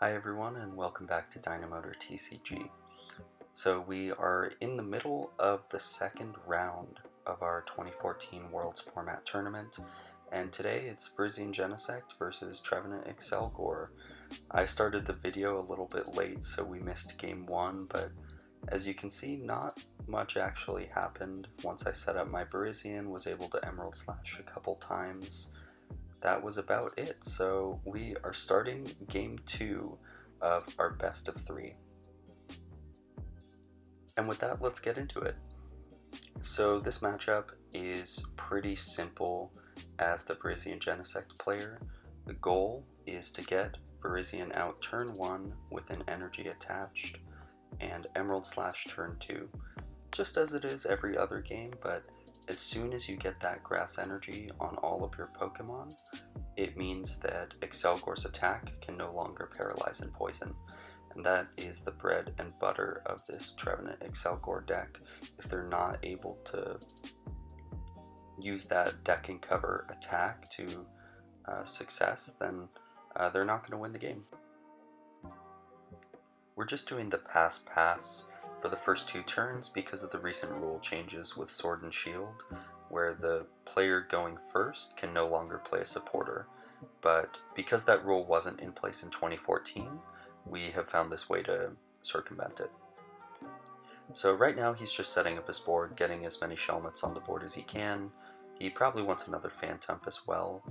Hi everyone and welcome back to Dynamotor TCG. So we are in the middle of the second round of our 2014 Worlds Format Tournament, and today it's Virizion Genesect versus Trevenant Accelgor. I started the video a little bit late, so we missed game 1, but as you can see, not much actually happened. Once I set up my Virizion, was able to Emerald Slash a couple times. That was about it. So we are starting game 2 of our best of 3. And with that, let's get into it. So this matchup is pretty simple as the Virizion Genesect player. The goal is to get Virizion out turn 1 with an energy attached and Emerald Slash turn 2, just as it is every other game, but as soon as you get that grass energy on all of your Pokemon, it means that Accelgor's attack can no longer paralyze and poison. And that is the bread and butter of this Trevenant Accelgor deck. If they're not able to use that deck and cover attack to success, then they're not going to win the game. We're just doing the pass for the first 2 turns because of the recent rule changes with Sword and Shield, where the player going first can no longer play a supporter. But because that rule wasn't in place in 2014, we have found this way to circumvent it. So right now he's just setting up his board, getting as many Shelmets on the board as he can. He probably wants another Phantump as well,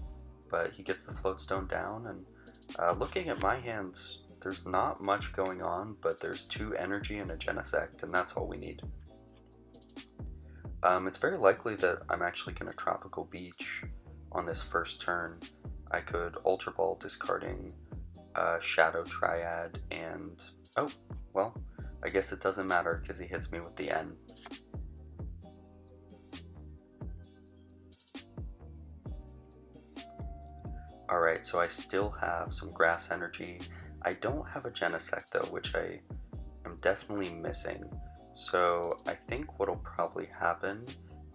but he gets the Floatstone down, and looking at my hand, there's not much going on, but there's 2 energy and a Genesect, and that's all we need. It's very likely that I'm actually going to Tropical Beach on this first turn. I could Ultra Ball discarding Shadow Triad and... oh, well, I guess it doesn't matter because he hits me with the N. Alright, so I still have some Grass Energy. I don't have a Genesect though, which I am definitely missing. So I think what'll probably happen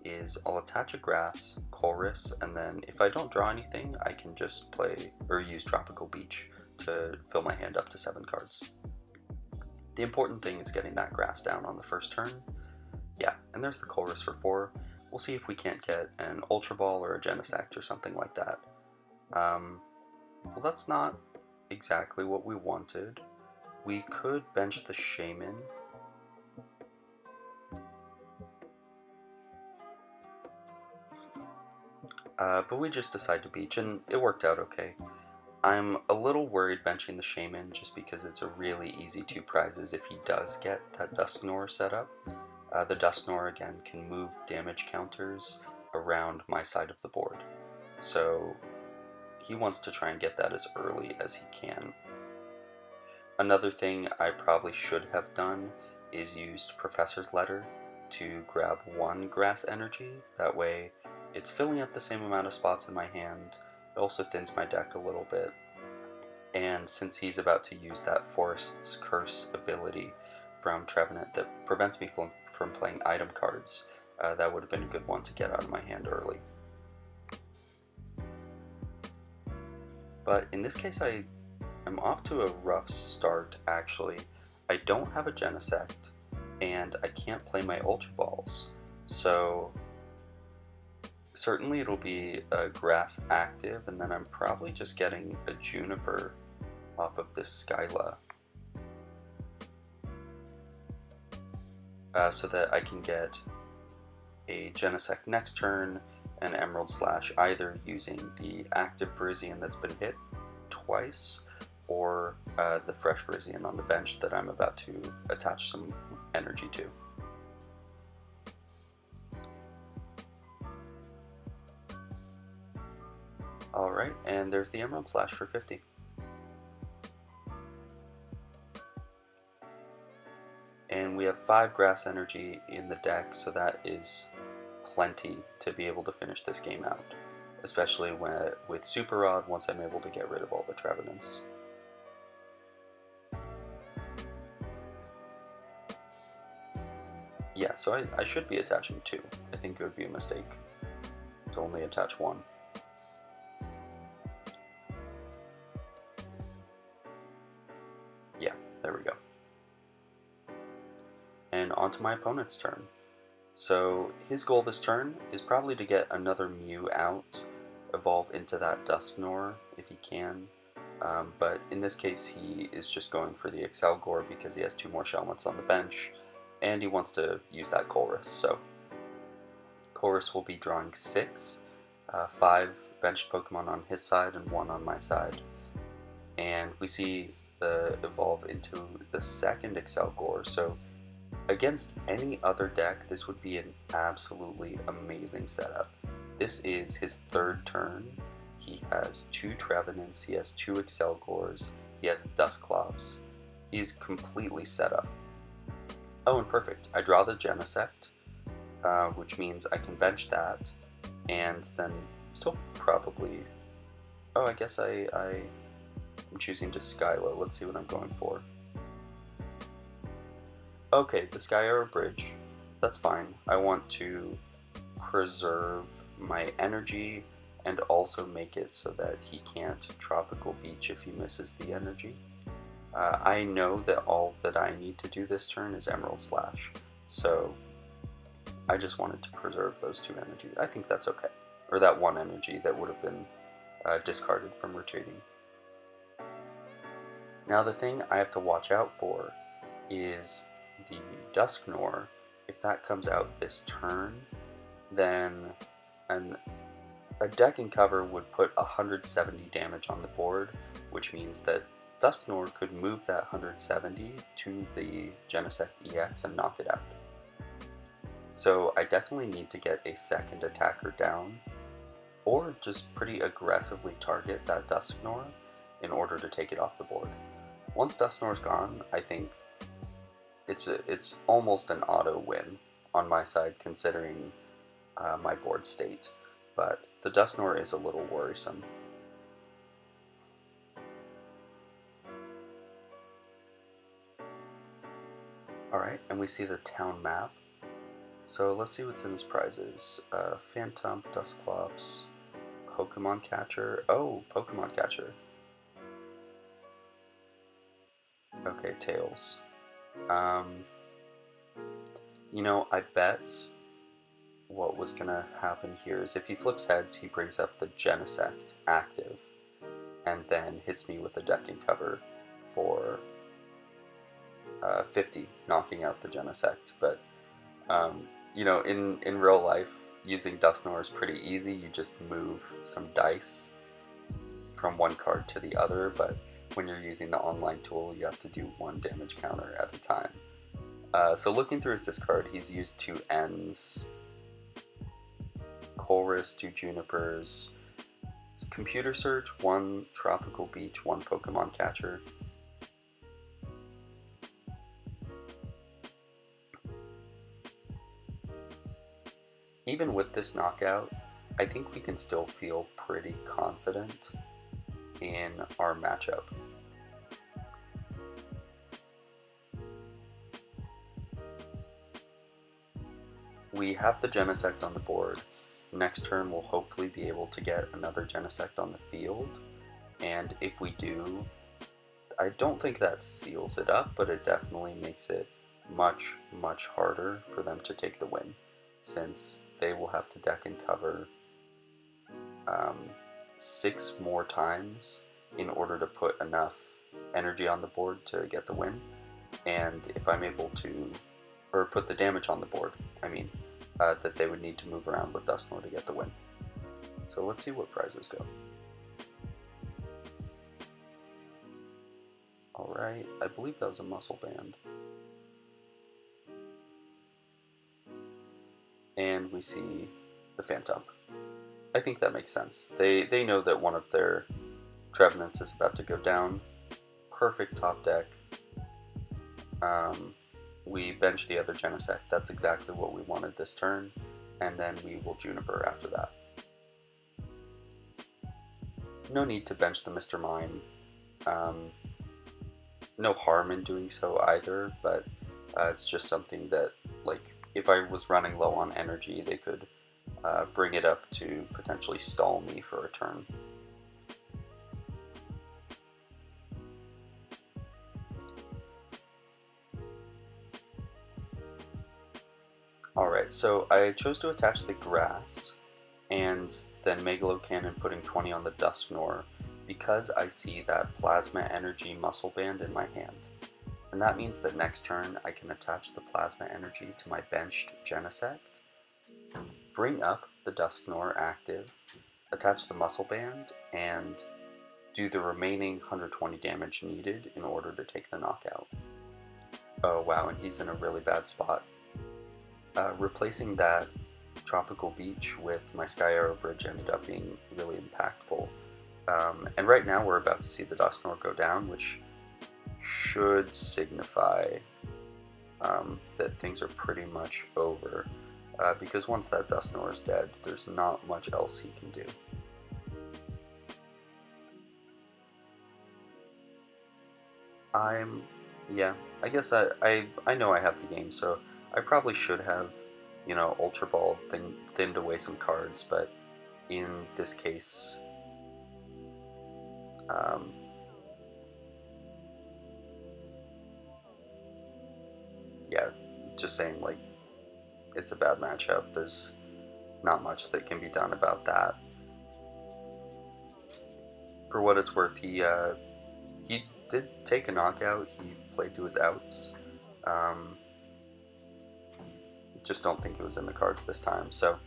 is I'll attach a Grass, Chorus, and then if I don't draw anything, I can just play or use Tropical Beach to fill my hand up to 7 cards. The important thing is getting that Grass down on the first turn. Yeah, and there's the Chorus for 4. We'll see if we can't get an Ultra Ball or a Genesect or something like that. Well, that's not exactly what we wanted. We could bench the Shaman. But we just decided to beach, and it worked out okay. I'm a little worried benching the Shaman just because it's a really easy 2 prizes if he does get that Dusknoir set up. The Dusknoir, again, can move damage counters around my side of the board. So he wants to try and get that as early as he can. Another thing I probably should have done is used Professor's Letter to grab 1 Grass Energy. That way it's filling up the same amount of spots in my hand. It also thins my deck a little bit. And since he's about to use that Forest's Curse ability from Trevenant that prevents me from playing item cards, that would have been a good one to get out of my hand early. But in this case, I'm off to a rough start, actually. I don't have a Genesect, and I can't play my Ultra Balls. So certainly it'll be a Grass active, and then I'm probably just getting a Juniper off of this Skyla. So that I can get a Genesect next turn, and Emerald Slash either using the active Virizion that's been hit twice, or the fresh Virizion on the bench that I'm about to attach some energy to. Alright, and there's the Emerald Slash for 50. And we have 5 Grass Energy in the deck, so that is plenty to be able to finish this game out. Especially with Super Rod, once I'm able to get rid of all the Trevenants. Yeah, so I should be attaching 2. I think it would be a mistake to only attach 1. There we go. And onto my opponent's turn. So his goal this turn is probably to get another Mew out, evolve into that Dusknoir if he can. But in this case, he is just going for the Accelgor because he has 2 more Shelmets on the bench, and he wants to use that Colress. So Colress will be drawing 6, 5 benched Pokemon on his side and 1 on my side. And we see the evolve into the second Accelgor. So against any other deck, this would be an absolutely amazing setup. This is his 3rd turn. He has 2 Trevenants, he has 2 Accelgors, he has Dusclops. He's completely set up. Oh, and perfect. I draw the Genesect, which means I can bench that, and then still probably... Oh, I guess I'm choosing to Skyla. Let's see what I'm going for. Okay, the Skyara Bridge. That's fine. I want to preserve my energy and also make it so that he can't Tropical Beach if he misses the energy. I know that all that I need to do this turn is Emerald Slash, so I just wanted to preserve those 2 energy. I think that's okay. Or that 1 energy that would have been discarded from retreating. Now the thing I have to watch out for is the Dusknoir. If that comes out this turn, then a deck and cover would put 170 damage on the board, which means that Dusknoir could move that 170 to the Genesect EX and knock it out. So I definitely need to get a second attacker down, or just pretty aggressively target that Dusknoir in order to take it off the board. Once Dusknoir's gone, I think it's almost an auto win on my side considering my board state, but the Dusknoir is a little worrisome. Alright, and we see the town map. So let's see what's in his prizes. Phantom, Dusclops, Pokemon Catcher. Oh, Pokemon Catcher. Okay, Tails. You know, I bet what was gonna happen here is if he flips heads, he brings up the Genesect active, and then hits me with a deck and cover for 50, knocking out the Genesect. But you know, in real life, using Dusknoir is pretty easy. You just move some dice from one card to the other, but when you're using the online tool, you have to do 1 damage counter at a time. So looking through his discard, he's used 2 Ns, Colress, 2 Junipers, Computer Search, 1 Tropical Beach, 1 Pokemon Catcher. Even with this knockout, I think we can still feel pretty confident in our matchup. We have the Genesect on the board. Next turn we'll hopefully be able to get another Genesect on the field, and if we do, I don't think that seals it up, but it definitely makes it much, much harder for them to take the win, since they will have to deck and cover 6 more times in order to put enough energy on the board to get the win. And if I'm able to, or put the damage on the board, I mean, that they would need to move around with Dusknoir to get the win. So let's see what prizes go. Alright, I believe that was a muscle band. And we see the Phantom. I think that makes sense. They know that one of their Trevenants is about to go down. Perfect top deck. We bench the other Genesect. That's exactly what we wanted this turn. And then we will Juniper after that. No need to bench the Mr. Mime. No harm in doing so either, but it's just something that, like, if I was running low on energy, they could bring it up to potentially stall me for a turn. Alright, so I chose to attach the grass, and then Megalo Cannon putting 20 on the Dusknoir, because I see that Plasma Energy Muscle Band in my hand. And that means that next turn I can attach the Plasma Energy to my benched Genesect, bring up the Dusknoir active, attach the Muscle Band, and do the remaining 120 damage needed in order to take the knockout. Oh wow, and he's in a really bad spot. Replacing that Tropical Beach with my Sky Arrow Bridge ended up being really impactful. And right now we're about to see the Dusknoir go down, which should signify that things are pretty much over. Because once that Dusknoir is dead, there's not much else he can do. I guess I know I have the game, so I probably should have, you know, Ultra Ball thinned away some cards, but in this case, yeah, just saying, like, it's a bad matchup. There's not much that can be done about that. For what it's worth, he did take a knockout. He played to his outs. Just don't think it was in the cards this time. So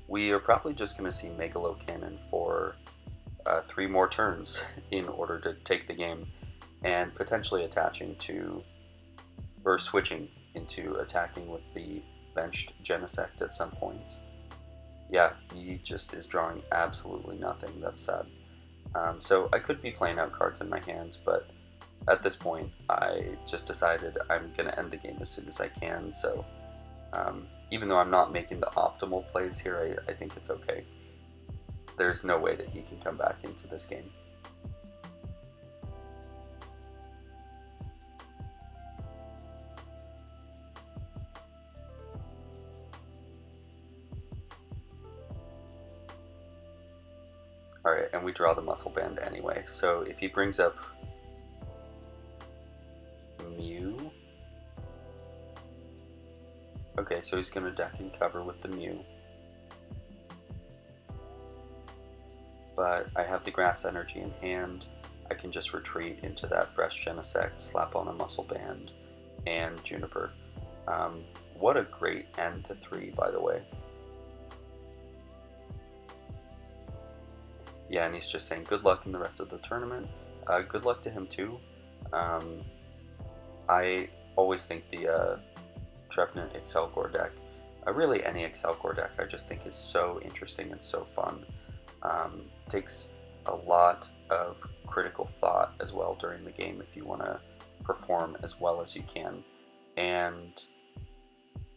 we are probably just going to see Megalo Cannon for 3 more turns in order to take the game, and potentially attaching to, or switching into attacking with the benched Genesect at some point. Yeah, he just is drawing absolutely nothing. That's sad. So I could be playing out cards in my hands, but at this point I just decided I'm going to end the game as soon as I can, so even though I'm not making the optimal plays here, I think it's okay. There's no way that he can come back into this game. Alright, and we draw the Muscle Band anyway, so if he brings up Mew... Okay, so he's going to deck and cover with the Mew. But I have the Grass Energy in hand. I can just retreat into that fresh Genesect, slap on a Muscle Band, and Juniper. What a great end to 3, by the way. Yeah, and he's just saying good luck in the rest of the tournament. Good luck to him too. I always think the Trevenant Accelgor deck, really any Accelgor deck, I just think is so interesting and so fun. Takes a lot of critical thought as well during the game if you want to perform as well as you can, and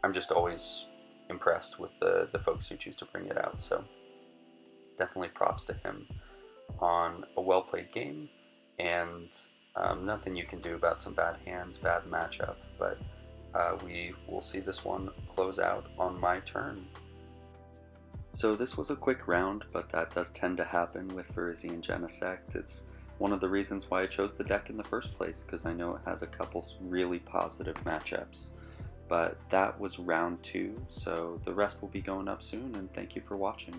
I'm just always impressed with the folks who choose to bring it out, so definitely props to him on a well-played game, and nothing you can do about some bad hands, bad matchup, but we will see this one close out on my turn. So this was a quick round, but that does tend to happen with Virizion Genesect. It's one of the reasons why I chose the deck in the first place, because I know it has a couple really positive matchups. But that was round 2, so the rest will be going up soon, and thank you for watching.